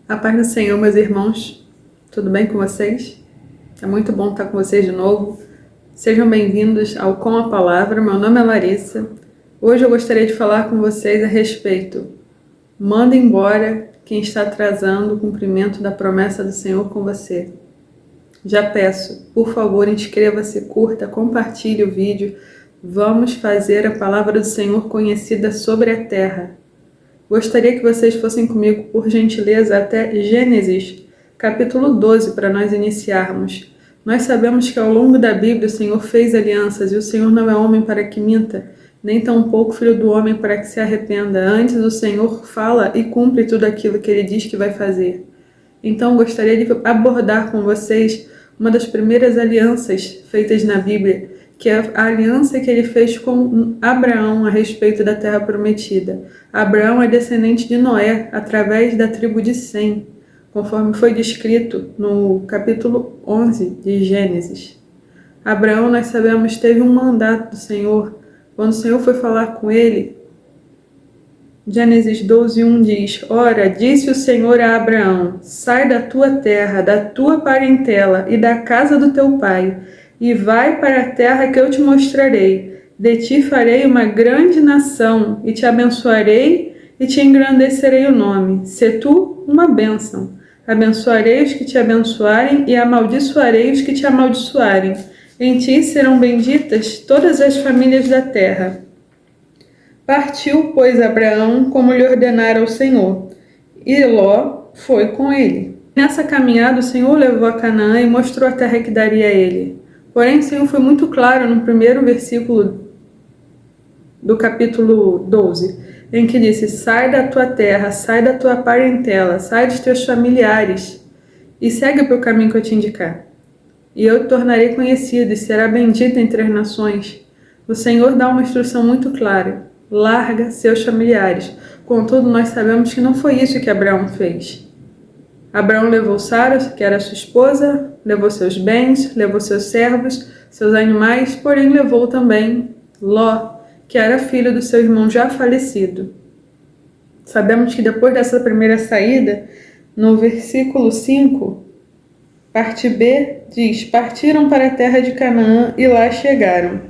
A paz do Senhor, meus irmãos, tudo bem com vocês? É muito bom estar com vocês de novo. Sejam bem-vindos ao Com a Palavra. Meu nome é Larissa. Hoje eu gostaria de falar com vocês a respeito. Manda embora quem está atrasando o cumprimento da promessa do Senhor com você. Já peço, por favor, inscreva-se, curta, compartilhe o vídeo. Vamos fazer a palavra do Senhor conhecida sobre a terra. Gostaria que vocês fossem comigo, por gentileza, até Gênesis, capítulo 12, para nós iniciarmos. Nós sabemos que ao longo da Bíblia o Senhor fez alianças e o Senhor não é homem para que minta, nem tampouco filho do homem para que se arrependa. Antes o Senhor fala e cumpre tudo aquilo que Ele diz que vai fazer. Então gostaria de abordar com vocês uma das primeiras alianças feitas na Bíblia, que é a aliança que ele fez com Abraão a respeito da terra prometida. Abraão é descendente de Noé, através da tribo de Sem, conforme foi descrito no capítulo 11 de Gênesis. Abraão, nós sabemos, teve um mandato do Senhor. Quando o Senhor foi falar com ele, Gênesis 12:1 diz: Ora, disse o Senhor a Abraão: sai da tua terra, da tua parentela e da casa do teu pai, e vai para a terra que eu te mostrarei. De ti farei uma grande nação, e te abençoarei e te engrandecerei o nome. Se tu uma bênção. Abençoarei os que te abençoarem e amaldiçoarei os que te amaldiçoarem. Em ti serão benditas todas as famílias da terra. Partiu, pois, Abraão como lhe ordenara o Senhor, e Ló foi com ele. Nessa caminhada o Senhor levou a Canaã e mostrou a terra que daria a ele. Porém, o Senhor foi muito claro no primeiro versículo do capítulo 12, em que disse: sai da tua terra, sai da tua parentela, sai dos teus familiares, e segue para o caminho que eu te indicar. E eu te tornarei conhecido, e será bendito entre as nações. O Senhor dá uma instrução muito clara: larga seus familiares. Contudo, nós sabemos que não foi isso que Abraão fez. Abraão levou Sara, que era sua esposa, levou seus bens, levou seus servos, seus animais, porém levou também Ló, que era filho do seu irmão já falecido. Sabemos que depois dessa primeira saída, no versículo 5, parte B, diz: partiram para a terra de Canaã e lá chegaram.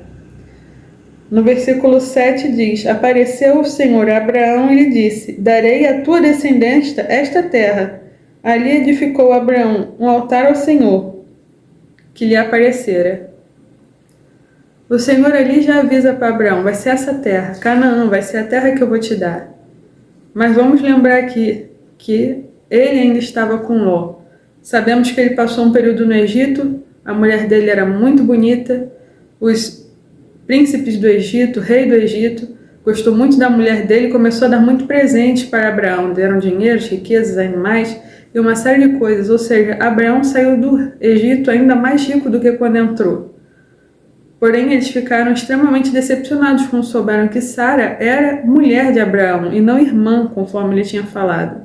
No versículo 7 diz: apareceu o Senhor a Abraão e lhe disse: darei à tua descendência esta terra. Ali edificou Abraão um altar ao Senhor, que lhe aparecera. O Senhor ali já avisa para Abraão: vai ser essa terra, Canaã, vai ser a terra que eu vou te dar. Mas vamos lembrar aqui que ele ainda estava com Ló. Sabemos que ele passou um período no Egito, a mulher dele era muito bonita, os príncipes do Egito, rei do Egito, gostou muito da mulher dele e começou a dar muito presente para Abraão. Deram dinheiro, riquezas, animais e uma série de coisas. Ou seja, Abraão saiu do Egito ainda mais rico do que quando entrou. Porém, eles ficaram extremamente decepcionados quando souberam que Sara era mulher de Abraão e não irmã, conforme ele tinha falado.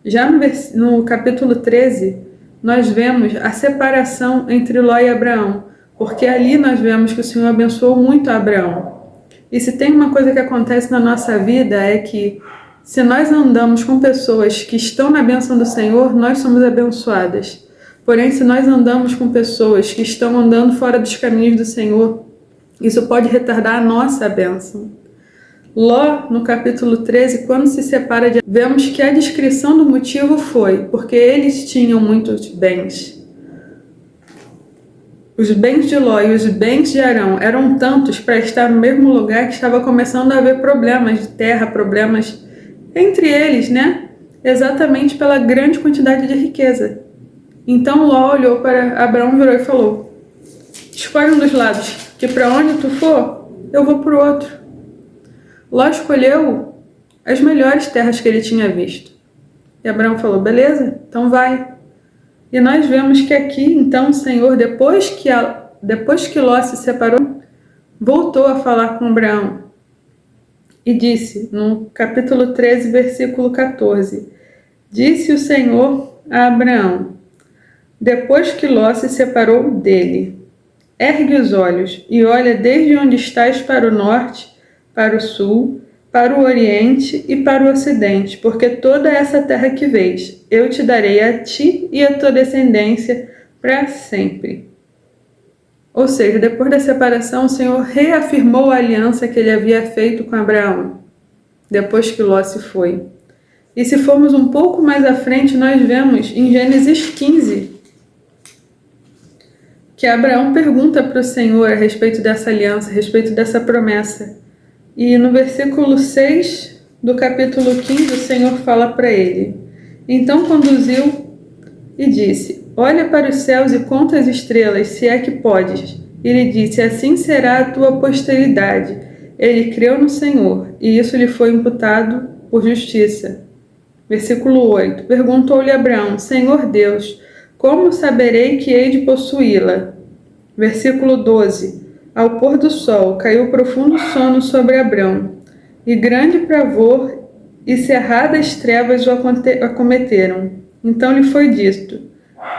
Já no capítulo 13, nós vemos a separação entre Ló e Abraão, porque ali nós vemos que o Senhor abençoou muito a Abraão. E se tem uma coisa que acontece na nossa vida é que, se nós andamos com pessoas que estão na bênção do Senhor, nós somos abençoadas. Porém, se nós andamos com pessoas que estão andando fora dos caminhos do Senhor, isso pode retardar a nossa bênção. Ló, no capítulo 13, quando se separa vemos que a descrição do motivo foi porque eles tinham muitos bens. Os bens de Ló e os bens de Arão eram tantos para estar no mesmo lugar que estava começando a haver problemas de terra, problemas entre eles, né? Exatamente pela grande quantidade de riqueza. Então Ló olhou para Abraão, virou e falou: escolhe um dos lados, que para onde tu for, eu vou para o outro. Ló escolheu as melhores terras que ele tinha visto. E Abraão falou: beleza, então vai. E nós vemos que aqui, então, o Senhor, depois que Ló se separou, voltou a falar com Abraão. E disse, no capítulo 13, versículo 14, disse o Senhor a Abraão, depois que Ló se separou dele: ergue os olhos e olha desde onde estás para o norte, para o sul, para o Oriente e para o Ocidente, porque toda essa terra que vês, eu te darei a ti e a tua descendência para sempre. Ou seja, depois da separação, o Senhor reafirmou a aliança que ele havia feito com Abraão, depois que Ló se foi. E se formos um pouco mais à frente, nós vemos em Gênesis 15, que Abraão pergunta para o Senhor a respeito dessa aliança, a respeito dessa promessa. E no versículo 6 do capítulo 15, o Senhor fala para ele: então conduziu e disse: olha para os céus e conta as estrelas, se é que podes. E ele disse: assim será a tua posteridade. Ele creu no Senhor, e isso lhe foi imputado por justiça. Versículo 8. Perguntou-lhe Abraão: Senhor Deus, como saberei que hei de possuí-la? Versículo 12. Ao pôr do sol, caiu profundo sono sobre Abrão, e grande pavor e cerradas trevas o acometeram. Então lhe foi dito: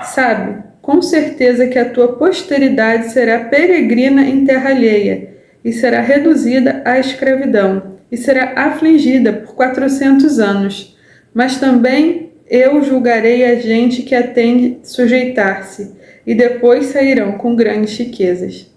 sabe, com certeza que a tua posteridade será peregrina em terra alheia, e será reduzida à escravidão, e será afligida por 400 anos. Mas também eu julgarei a gente que a tem de sujeitar-se, e depois sairão com grandes riquezas.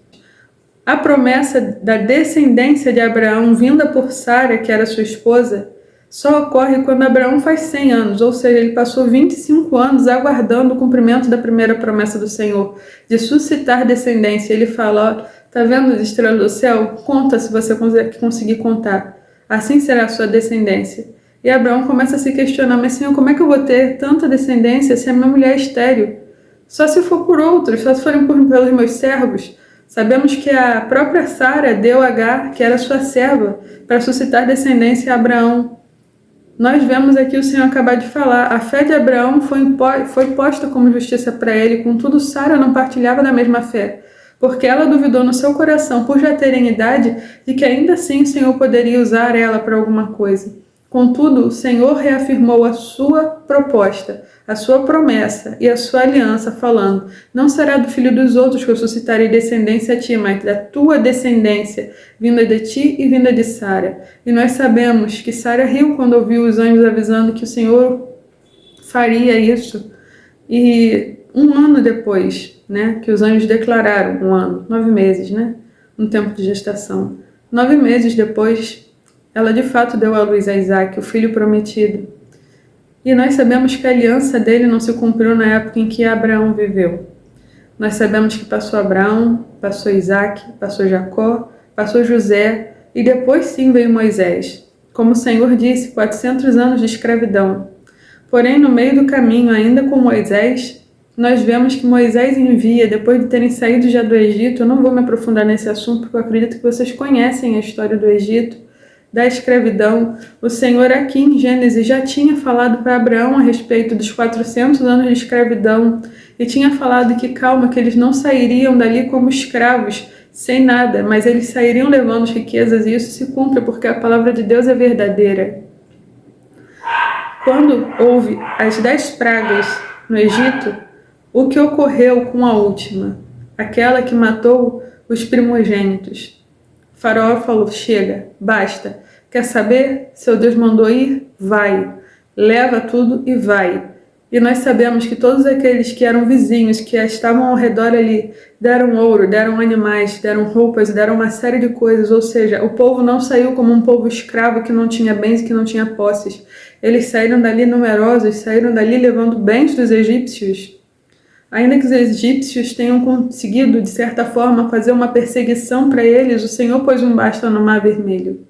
A promessa da descendência de Abraão vinda por Sara, que era sua esposa, só ocorre quando Abraão faz 100 anos, ou seja, ele passou 25 anos aguardando o cumprimento da primeira promessa do Senhor, de suscitar descendência. Ele fala: ó, tá vendo as estrelas do céu? Conta se você conseguir contar. Assim será a sua descendência. E Abraão começa a se questionar: mas Senhor, como é que eu vou ter tanta descendência se a minha mulher é estéril? Só se for por outros, só se forem pelos meus servos. Sabemos que a própria Sara deu a Agar, que era sua serva, para suscitar descendência a Abraão. Nós vemos aqui o Senhor acabar de falar: a fé de Abraão foi posta como justiça para ele, contudo Sara não partilhava da mesma fé, porque ela duvidou no seu coração, por já terem idade, de que ainda assim o Senhor poderia usar ela para alguma coisa. Contudo, o Senhor reafirmou a sua proposta, a sua promessa e a sua aliança, falando: não será do filho dos outros que eu suscitarei descendência a ti, mas da tua descendência, vinda de ti e vinda de Sara. E nós sabemos que Sara riu quando ouviu os anjos avisando que o Senhor faria isso. E um ano depois, que os anjos declararam, 1 ano, 9 meses, um tempo de gestação. 9 meses depois, ela de fato deu à luz a Isaac, o filho prometido. E nós sabemos que a aliança dele não se cumpriu na época em que Abraão viveu. Nós sabemos que passou Abraão, passou Isaac, passou Jacó, passou José, e depois sim veio Moisés. Como o Senhor disse, 400 anos de escravidão. Porém, no meio do caminho, ainda com Moisés, nós vemos que Moisés envia, depois de terem saído já do Egito. Eu não vou me aprofundar nesse assunto, porque eu acredito que vocês conhecem a história do Egito, da escravidão. O Senhor aqui em Gênesis já tinha falado para Abraão a respeito dos 400 anos de escravidão e tinha falado que calma, que eles não sairiam dali como escravos, sem nada, mas eles sairiam levando as riquezas, e isso se cumpre porque a palavra de Deus é verdadeira. Quando houve as 10 pragas no Egito, o que ocorreu com a última? Aquela que matou os primogênitos. O faraó falou: chega, basta. Quer saber? Seu Deus mandou ir? Vai. Leva tudo e vai. E nós sabemos que todos aqueles que eram vizinhos, que estavam ao redor ali, deram ouro, deram animais, deram roupas, deram uma série de coisas. Ou seja, o povo não saiu como um povo escravo que não tinha bens, que não tinha posses. Eles saíram dali numerosos, saíram dali levando bens dos egípcios. Ainda que os egípcios tenham conseguido, de certa forma, fazer uma perseguição para eles, o Senhor pôs um basta no Mar Vermelho.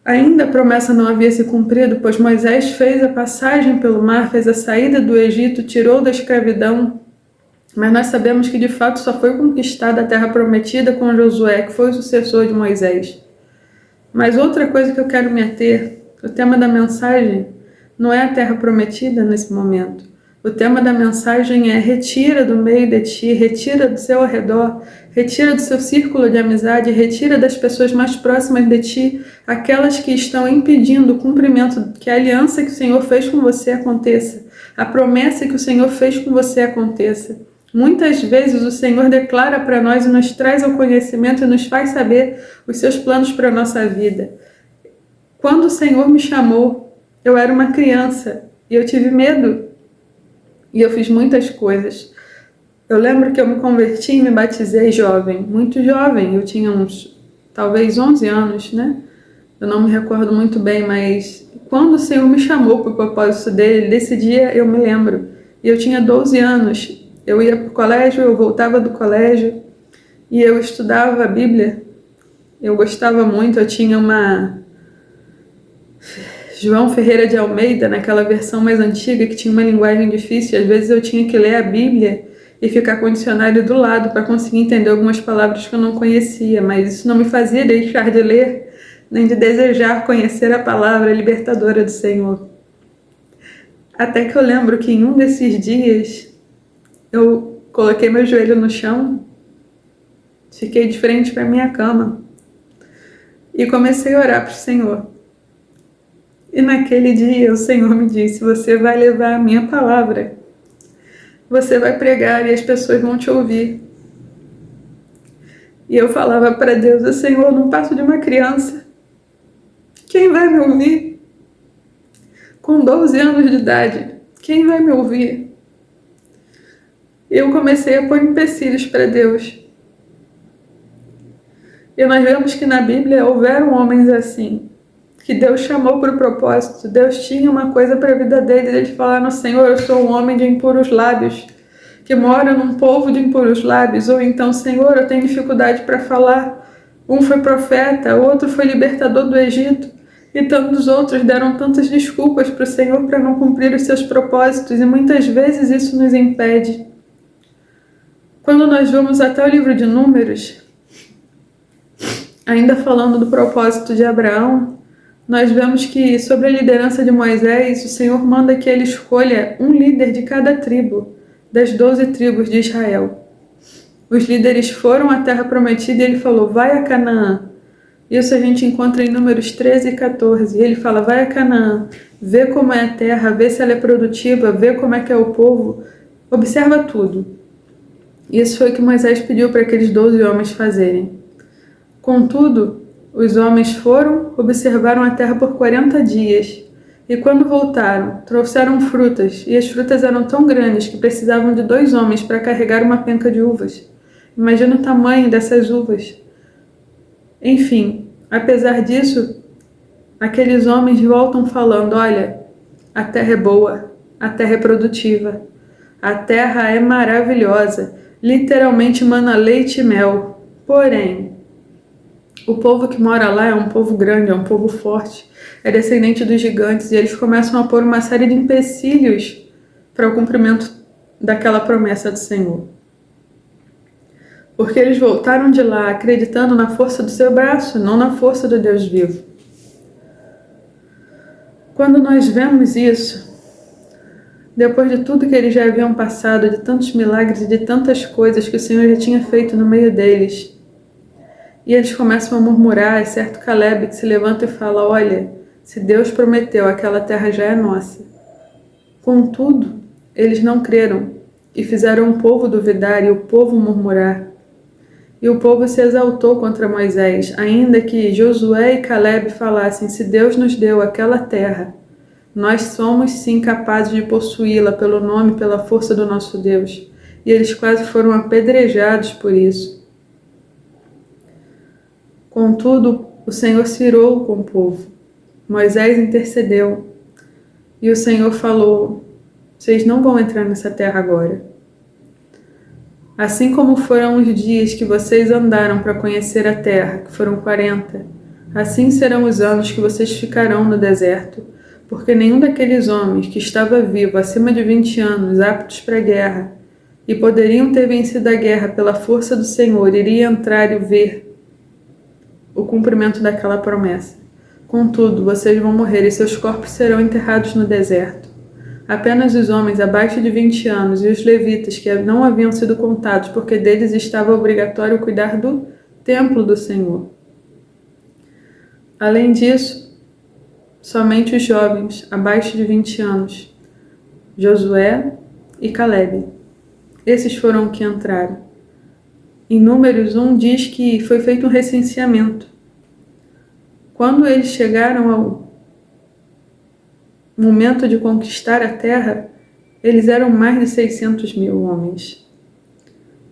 Ainda a promessa não havia se cumprido, pois Moisés fez a passagem pelo mar, fez a saída do Egito, tirou da escravidão, mas nós sabemos que de fato só foi conquistada a terra prometida com Josué, que foi o sucessor de Moisés. Mas outra coisa que eu quero me ater, o tema da mensagem não é a terra prometida nesse momento. O tema da mensagem é: retira do meio de ti, retira do seu redor, retira do seu círculo de amizade, retira das pessoas mais próximas de ti, aquelas que estão impedindo o cumprimento, que a aliança que o Senhor fez com você aconteça, a promessa que o Senhor fez com você aconteça. Muitas vezes o Senhor declara para nós e nos traz ao conhecimento e nos faz saber os seus planos para a nossa vida. quando o Senhor me chamou, eu era uma criança e eu tive medo e eu fiz muitas coisas. Eu lembro que eu me converti e me batizei jovem, muito jovem, eu tinha uns, talvez 11 anos, né? Eu não me recordo muito bem, mas quando o Senhor me chamou para o propósito dele, desse dia eu me lembro. E eu tinha 12 anos, eu ia para o colégio, eu voltava do colégio e eu estudava a Bíblia. Eu gostava muito, eu tinha uma João Ferreira de Almeida, naquela versão mais antiga, que tinha uma linguagem difícil, e às vezes eu tinha que ler a Bíblia e ficar com o dicionário do lado para conseguir entender algumas palavras que eu não conhecia, mas isso não me fazia deixar de ler, nem de desejar conhecer a palavra libertadora do Senhor. Até que eu lembro que em um desses dias, eu coloquei meu joelho no chão, fiquei de frente para minha cama e comecei a orar para o Senhor. E naquele dia o Senhor me disse: você vai levar a minha palavra, você vai pregar e as pessoas vão te ouvir. E eu falava para Deus: Senhor, eu não passo de uma criança, quem vai me ouvir? Com 12 anos de idade, quem vai me ouvir? Eu comecei a pôr empecilhos para Deus. E nós vemos que na Bíblia houveram homens assim, que Deus chamou para o propósito. Deus tinha uma coisa para a vida deles. Eles falaram: Senhor, eu sou um homem de impuros lábios, que mora num povo de impuros lábios. Ou então: Senhor, eu tenho dificuldade para falar. Um foi profeta, o outro foi libertador do Egito. E tantos outros deram tantas desculpas para o Senhor para não cumprir os seus propósitos. E muitas vezes isso nos impede. Quando nós vamos até o livro de Números, ainda falando do propósito de Abraão, nós vemos que, sobre a liderança de Moisés, o Senhor manda que ele escolha um líder de cada tribo, das 12 tribos de Israel. Os líderes foram à terra prometida e ele falou: vai a Canaã. Isso a gente encontra em Números 13 e 14. Ele fala: vai a Canaã, vê como é a terra, vê se ela é produtiva, vê como é que é o povo, observa tudo. Isso foi o que Moisés pediu para aqueles 12 homens fazerem. Contudo, os homens foram, observaram a terra por 40 dias, e quando voltaram, trouxeram frutas, e as frutas eram tão grandes que precisavam de 2 homens para carregar uma penca de uvas. Imagina o tamanho dessas uvas. Enfim, apesar disso, aqueles homens voltam falando: olha, a terra é boa, a terra é produtiva, a terra é maravilhosa, literalmente mana leite e mel. Porém, o povo que mora lá é um povo grande, é um povo forte, é descendente dos gigantes, e eles começam a pôr uma série de empecilhos para o cumprimento daquela promessa do Senhor. Porque eles voltaram de lá acreditando na força do seu braço, não na força do Deus vivo. Quando nós vemos isso, depois de tudo que eles já haviam passado, de tantos milagres e de tantas coisas que o Senhor já tinha feito no meio deles, e eles começam a murmurar, é certo Caleb que se levanta e fala: olha, se Deus prometeu, aquela terra já é nossa. Contudo, eles não creram e fizeram o povo duvidar e o povo murmurar. E o povo se exaltou contra Moisés, ainda que Josué e Caleb falassem: se Deus nos deu aquela terra, nós somos sim capazes de possuí-la pelo nome e pela força do nosso Deus. E eles quase foram apedrejados por isso. Contudo, o Senhor se irou com o povo. Moisés intercedeu. E o Senhor falou: vocês não vão entrar nessa terra agora. Assim como foram os dias que vocês andaram para conhecer a terra, que foram 40, assim serão os anos que vocês ficarão no deserto, porque nenhum daqueles homens que estava vivo acima de 20 anos, aptos para a guerra, e poderiam ter vencido a guerra pela força do Senhor, iria entrar e ver o cumprimento daquela promessa. Contudo, vocês vão morrer e seus corpos serão enterrados no deserto. Apenas os homens abaixo de 20 anos e os levitas que não haviam sido contados, porque deles estava obrigatório cuidar do templo do Senhor. Além disso, somente os jovens abaixo de 20 anos, Josué e Caleb, esses foram que entraram. Em Números 1 diz que foi feito um recenseamento. Quando eles chegaram ao momento de conquistar a terra, eles eram mais de 600 mil homens.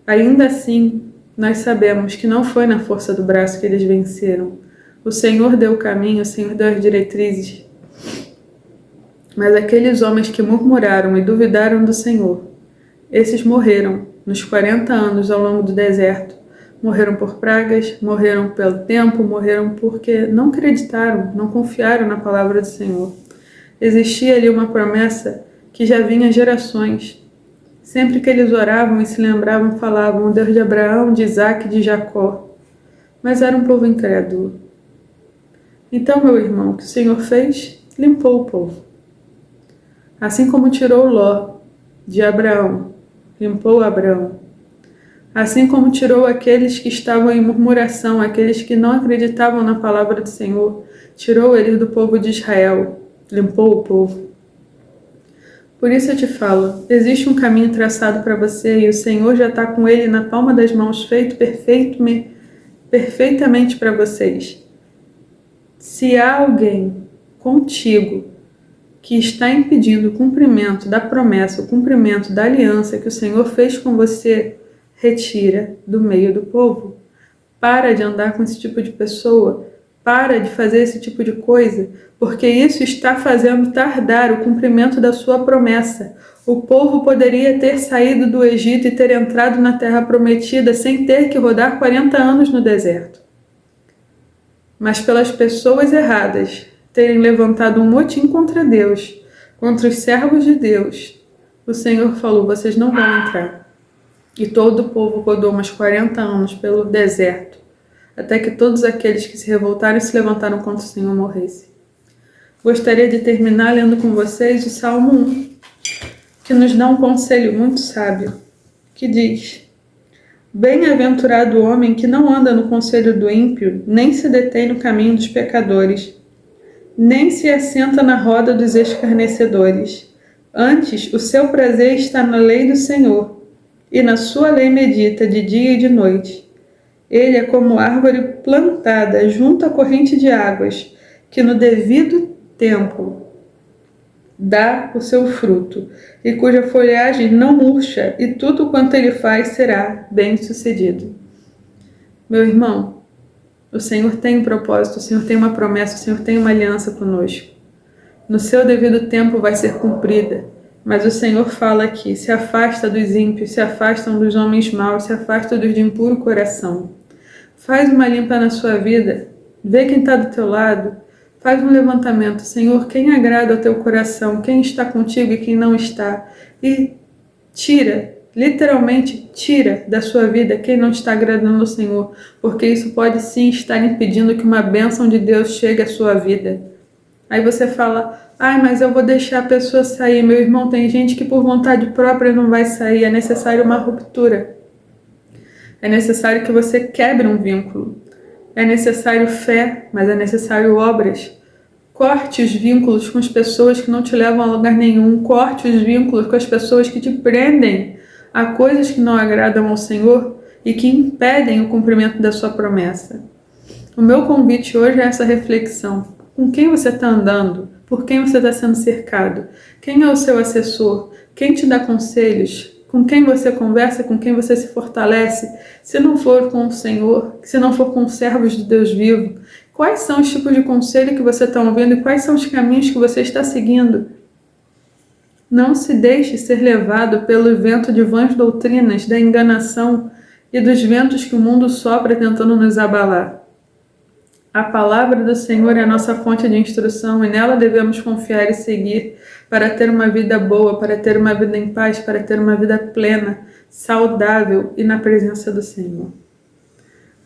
Ainda assim, nós sabemos que não foi na força do braço que eles venceram. O Senhor deu o caminho, o Senhor deu as diretrizes. Mas aqueles homens que murmuraram e duvidaram do Senhor, esses morreram nos 40 anos ao longo do deserto. Morreram por pragas, morreram pelo tempo, morreram porque não acreditaram, não confiaram na palavra do Senhor. Existia ali uma promessa que já vinha gerações. Sempre que eles oravam e se lembravam, falavam o Deus de Abraão, de Isaac e de Jacó. Mas era um povo incrédulo. Então, meu irmão, o que o Senhor fez? Limpou o povo. Assim como tirou Ló de Abraão, limpou Abraão. Assim como tirou aqueles que estavam em murmuração, aqueles que não acreditavam na palavra do Senhor, tirou eles do povo de Israel, limpou o povo. Por isso eu te falo, existe um caminho traçado para você e o Senhor já está com ele na palma das mãos, feito perfeitamente para vocês. Se há alguém contigo que está impedindo o cumprimento da promessa, o cumprimento da aliança que o Senhor fez com você, retira do meio do povo. Para de andar com esse tipo de pessoa. Para de fazer esse tipo de coisa, porque isso está fazendo tardar o cumprimento da sua promessa. O povo poderia ter saído do Egito e ter entrado na terra prometida sem ter que rodar 40 anos no deserto. Mas pelas pessoas erradas terem levantado um motim contra Deus, contra os servos de Deus, o Senhor falou, vocês não vão entrar. E todo o povo rodou mais 40 anos pelo deserto, até que todos aqueles que se revoltaram e se levantaram contra o Senhor morressem. Gostaria de terminar lendo com vocês o Salmo 1, que nos dá um conselho muito sábio, que diz: Bem-aventurado o homem que não anda no conselho do ímpio, nem se detém no caminho dos pecadores, nem se assenta na roda dos escarnecedores. Antes, o seu prazer está na lei do Senhor, e na sua lei medita de dia e de noite. Ele é como árvore plantada junto à corrente de águas, que no devido tempo dá o seu fruto, e cuja folhagem não murcha, e tudo quanto ele faz será bem-sucedido. Meu irmão, o Senhor tem um propósito, o Senhor tem uma promessa, o Senhor tem uma aliança conosco. No seu devido tempo vai ser cumprida, mas o Senhor fala aqui, se afasta dos ímpios, se afastam dos homens maus, se afasta dos de impuro coração. Faz uma limpa na sua vida, vê quem está do teu lado, faz um levantamento, Senhor, quem agrada ao teu coração, quem está contigo e quem não está, e tira, literalmente tira da sua vida quem não está agradando ao Senhor, porque isso pode sim estar impedindo que uma bênção de Deus chegue à sua vida. Aí você fala, mas eu vou deixar a pessoa sair. Meu irmão, tem gente que por vontade própria não vai sair, é necessário uma ruptura. É necessário que você quebre um vínculo. É necessário fé, mas é necessário obras. Corte os vínculos com as pessoas que não te levam a lugar nenhum. Corte os vínculos com as pessoas que te prendem a coisas que não agradam ao Senhor e que impedem o cumprimento da sua promessa. O meu convite hoje é essa reflexão. Com quem você está andando? Por quem você está sendo cercado? Quem é o seu assessor? Quem te dá conselhos? Com quem você conversa? Com quem você se fortalece? Se não for com o Senhor, se não for com os servos de Deus vivo, quais são os tipos de conselho que você está ouvindo e quais são os caminhos que você está seguindo? Não se deixe ser levado pelo vento de vãs doutrinas, da enganação e dos ventos que o mundo sopra tentando nos abalar. A palavra do Senhor é a nossa fonte de instrução e nela devemos confiar e seguir para ter uma vida boa, para ter uma vida em paz, para ter uma vida plena, saudável e na presença do Senhor.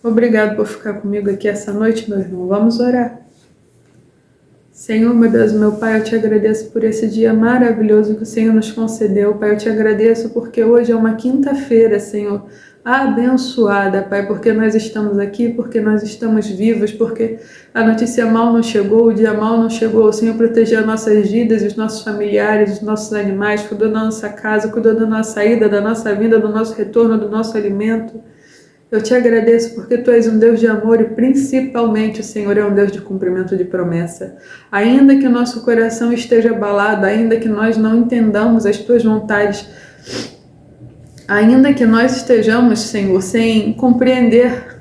Obrigado por ficar comigo aqui essa noite, meu irmão. Vamos orar. Senhor, meu Deus, meu Pai, eu te agradeço por esse dia maravilhoso que o Senhor nos concedeu. Pai, eu te agradeço porque hoje é uma quinta-feira, Senhor, abençoada, Pai, porque nós estamos aqui, porque nós estamos vivos, porque a notícia mal não chegou, o dia mal não chegou. O Senhor protegeu as nossas vidas, os nossos familiares, os nossos animais, cuidou da nossa casa, cuidou da nossa saída, da nossa vinda, do nosso retorno, do nosso alimento. Eu te agradeço porque Tu és um Deus de amor e principalmente o Senhor é um Deus de cumprimento de promessa. Ainda que o nosso coração esteja abalado, ainda que nós não entendamos as Tuas vontades, ainda que nós estejamos, Senhor, sem compreender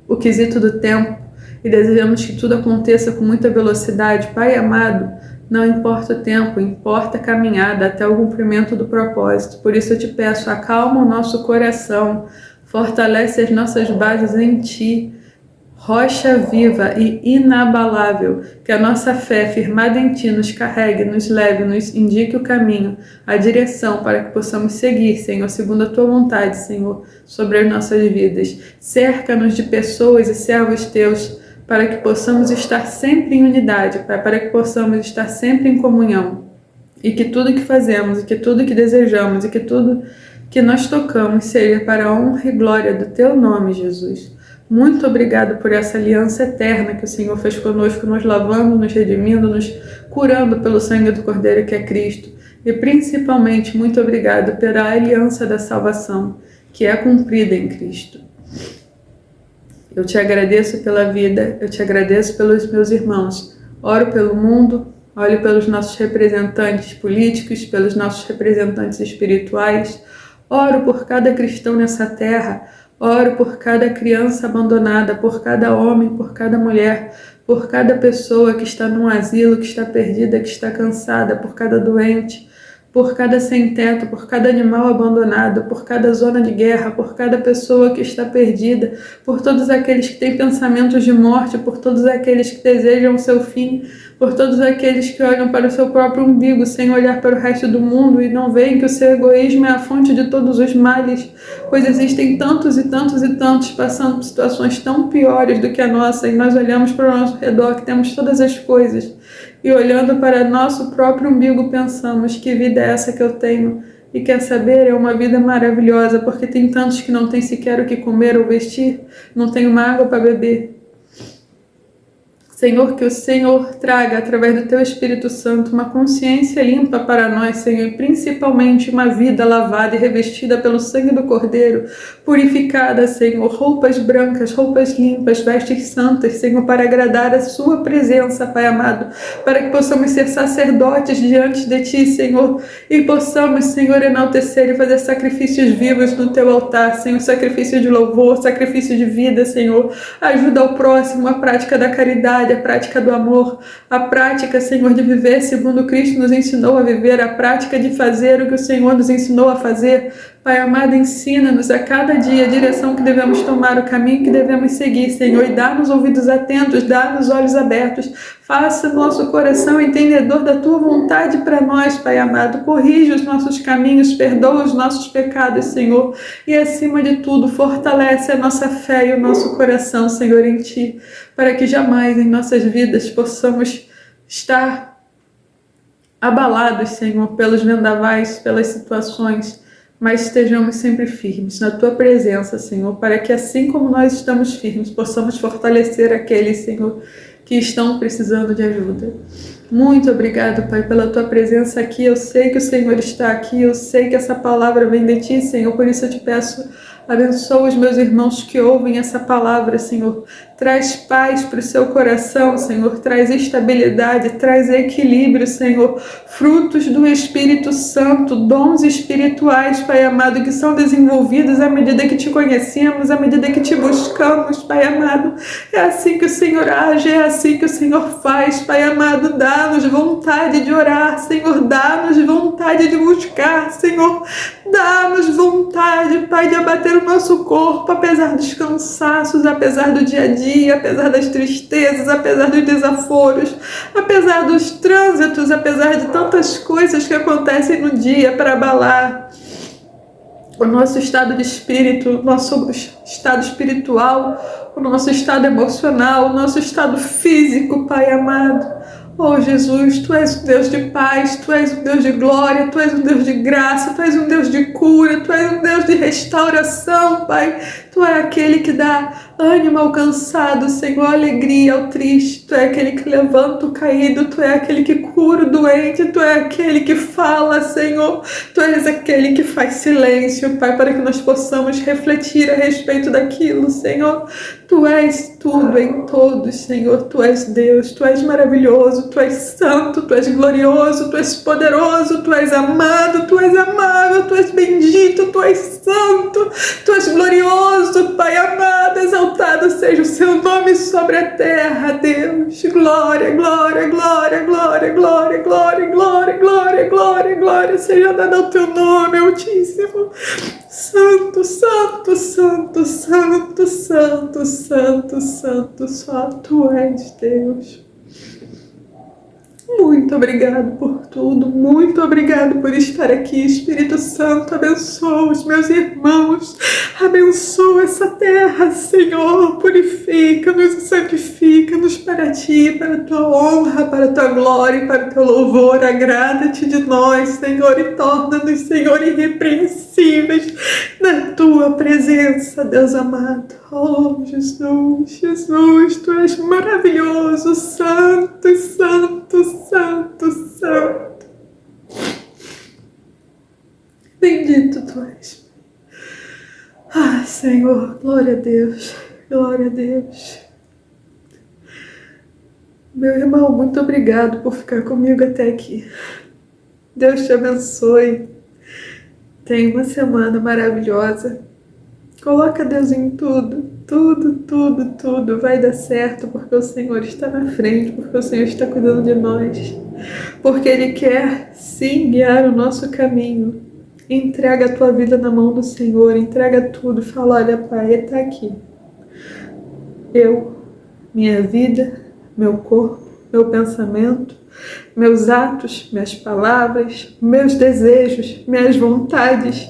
o quesito do tempo e desejamos que tudo aconteça com muita velocidade, Pai amado, não importa o tempo, importa a caminhada até o cumprimento do propósito. Por isso eu te peço, acalma o nosso coração, fortalece as nossas bases em Ti, rocha viva e inabalável, que a nossa fé firmada em Ti nos carregue, nos leve, nos indique o caminho, a direção para que possamos seguir, Senhor, segundo a Tua vontade, Senhor, sobre as nossas vidas. Cerca-nos de pessoas e servos Teus, para que possamos estar sempre em unidade, Pai, para que possamos estar sempre em comunhão, e que tudo que fazemos, e que tudo que desejamos, e que tudo que nós tocamos seja para a honra e glória do Teu nome, Jesus. Muito obrigado por essa aliança eterna que o Senhor fez conosco, nos lavando, nos redimindo, nos curando pelo sangue do Cordeiro que é Cristo. E principalmente, muito obrigado pela aliança da salvação, que é cumprida em Cristo. Eu te agradeço pela vida, eu te agradeço pelos meus irmãos. Oro pelo mundo, oro pelos nossos representantes políticos, pelos nossos representantes espirituais. Oro por cada cristão nessa terra, oro por cada criança abandonada, por cada homem, por cada mulher, por cada pessoa que está num asilo, que está perdida, que está cansada, por cada doente, por cada sem-teto, por cada animal abandonado, por cada zona de guerra, por cada pessoa que está perdida, por todos aqueles que têm pensamentos de morte, por todos aqueles que desejam o seu fim, por todos aqueles que olham para o seu próprio umbigo sem olhar para o resto do mundo e não veem que o seu egoísmo é a fonte de todos os males, pois existem tantos e tantos e tantos passando por situações tão piores do que a nossa, e nós olhamos para o nosso redor que temos todas as coisas, e olhando para nosso próprio umbigo pensamos: que vida é essa que eu tenho? E quer saber, é uma vida maravilhosa, porque tem tantos que não têm sequer o que comer ou vestir, não tem uma água para beber. Senhor, que o Senhor traga, através do Teu Espírito Santo, uma consciência limpa para nós, Senhor, e principalmente uma vida lavada e revestida pelo sangue do Cordeiro, purificada, Senhor, roupas brancas, roupas limpas, vestes santas, Senhor, para agradar a Sua presença, Pai amado, para que possamos ser sacerdotes diante de Ti, Senhor, e possamos, Senhor, enaltecer e fazer sacrifícios vivos no Teu altar, Senhor, sacrifício de louvor, sacrifício de vida, Senhor, ajuda ao próximo, a prática da caridade, a prática do amor, a prática, Senhor, de viver segundo Cristo nos ensinou a viver, a prática de fazer o que o Senhor nos ensinou a fazer. Pai amado, ensina-nos a cada dia a direção que devemos tomar, o caminho que devemos seguir, Senhor, e dá-nos ouvidos atentos, dá-nos olhos abertos, faça nosso coração entendedor da Tua vontade para nós, Pai amado, corrija os nossos caminhos, perdoa os nossos pecados, Senhor, e acima de tudo, fortalece a nossa fé e o nosso coração, Senhor, em Ti, para que jamais em nossas vidas possamos estar abalados, Senhor, pelos vendavais, pelas situações, mas estejamos sempre firmes na Tua presença, Senhor, para que assim como nós estamos firmes, possamos fortalecer aqueles, Senhor, que estão precisando de ajuda. Muito obrigado, Pai, pela Tua presença aqui. Eu sei que o Senhor está aqui, eu sei que essa palavra vem de Ti, Senhor, por isso eu te peço, abençoa os meus irmãos que ouvem essa palavra, Senhor. Traz paz para o seu coração, Senhor. Traz estabilidade, traz equilíbrio, Senhor. Frutos do Espírito Santo, dons espirituais, Pai amado, que são desenvolvidos à medida que Te conhecemos, à medida que Te buscamos, Pai amado. É assim que o Senhor age, é assim que o Senhor faz, Pai amado. Dá-nos vontade de orar, Senhor. Dá-nos vontade de buscar, Senhor. Dá-nos vontade, Pai, de abater o nosso corpo, apesar dos cansaços, apesar do dia a dia, apesar das tristezas, apesar dos desaforos, apesar dos trânsitos, apesar de tantas coisas que acontecem no dia para abalar o nosso estado de espírito, o nosso estado espiritual, o nosso estado emocional, o nosso estado físico, Pai amado. Oh Jesus, Tu és um Deus de paz, Tu és um Deus de glória, Tu és um Deus de graça, Tu és um Deus de cura, Tu és um Deus de restauração, Pai. Tu é aquele que dá ânimo ao cansado, Senhor, alegria ao triste. Tu é aquele que levanta o caído, Tu é aquele que cura o doente, Tu é aquele que fala, Senhor. Tu és aquele que faz silêncio, Pai, para que nós possamos refletir a respeito daquilo, Senhor. Tu és tudo em todos, Senhor. Tu és Deus, Tu és maravilhoso, Tu és santo, Tu és glorioso, Tu és poderoso, Tu és amado, Tu és amável, Tu és bendito, Tu és santo, Tu és glorioso, Pai amado, exaltado seja o Seu nome sobre a terra, Deus. Glória, glória, glória, glória, glória, glória, glória, glória, glória, glória seja dada ao Teu nome, Altíssimo. Santo, santo, santo, santo, santo, santo, santo, só Tu és Deus. Muito obrigado por tudo, muito obrigado por estar aqui, Espírito Santo. Abençoa os meus irmãos, abençoa essa terra, Senhor. Purifica-nos e santifica-nos para Ti, para a Tua honra, para a Tua glória e para o Teu louvor. Agrada-te de nós, Senhor, e torna-nos, Senhor, irrepreensíveis na Tua presença, Deus amado. Oh, Jesus, Jesus, Tu és maravilhoso, santo, santo, santo, santo. Bendito Tu és. Ah, Senhor, glória a Deus, glória a Deus. Meu irmão, muito obrigado por ficar comigo até aqui. Deus te abençoe. Tenha uma semana maravilhosa. Coloca Deus em tudo, tudo, tudo, tudo. Vai dar certo, porque o Senhor está na frente, porque o Senhor está cuidando de nós. Porque Ele quer, sim, guiar o nosso caminho. Entrega a tua vida na mão do Senhor, entrega tudo. Fala, olha, Pai, Ele está aqui. Eu, minha vida, meu corpo, meu pensamento, meus atos, minhas palavras, meus desejos, minhas vontades,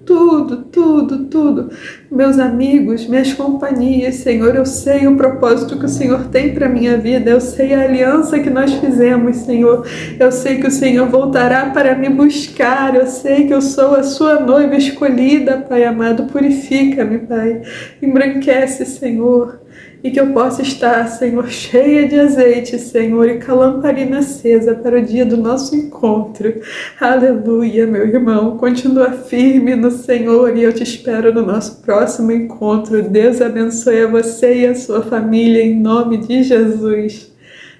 tudo, tudo, tudo. Meus amigos, minhas companhias, Senhor, eu sei o propósito que o Senhor tem para minha vida, eu sei a aliança que nós fizemos, Senhor. Eu sei que o Senhor voltará para me buscar, eu sei que eu sou a sua noiva escolhida, Pai amado. Purifica-me, Pai, embranquece, Senhor. E que eu possa estar, Senhor, cheia de azeite, Senhor, e com a lamparina acesa para o dia do nosso encontro. Aleluia, meu irmão. Continua firme no Senhor e eu te espero no nosso próximo encontro. Deus abençoe a você e a sua família em nome de Jesus.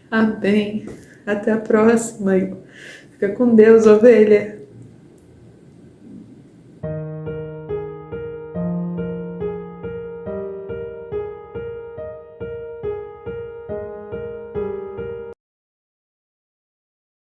Amém. Até a próxima. Fica com Deus, ovelha.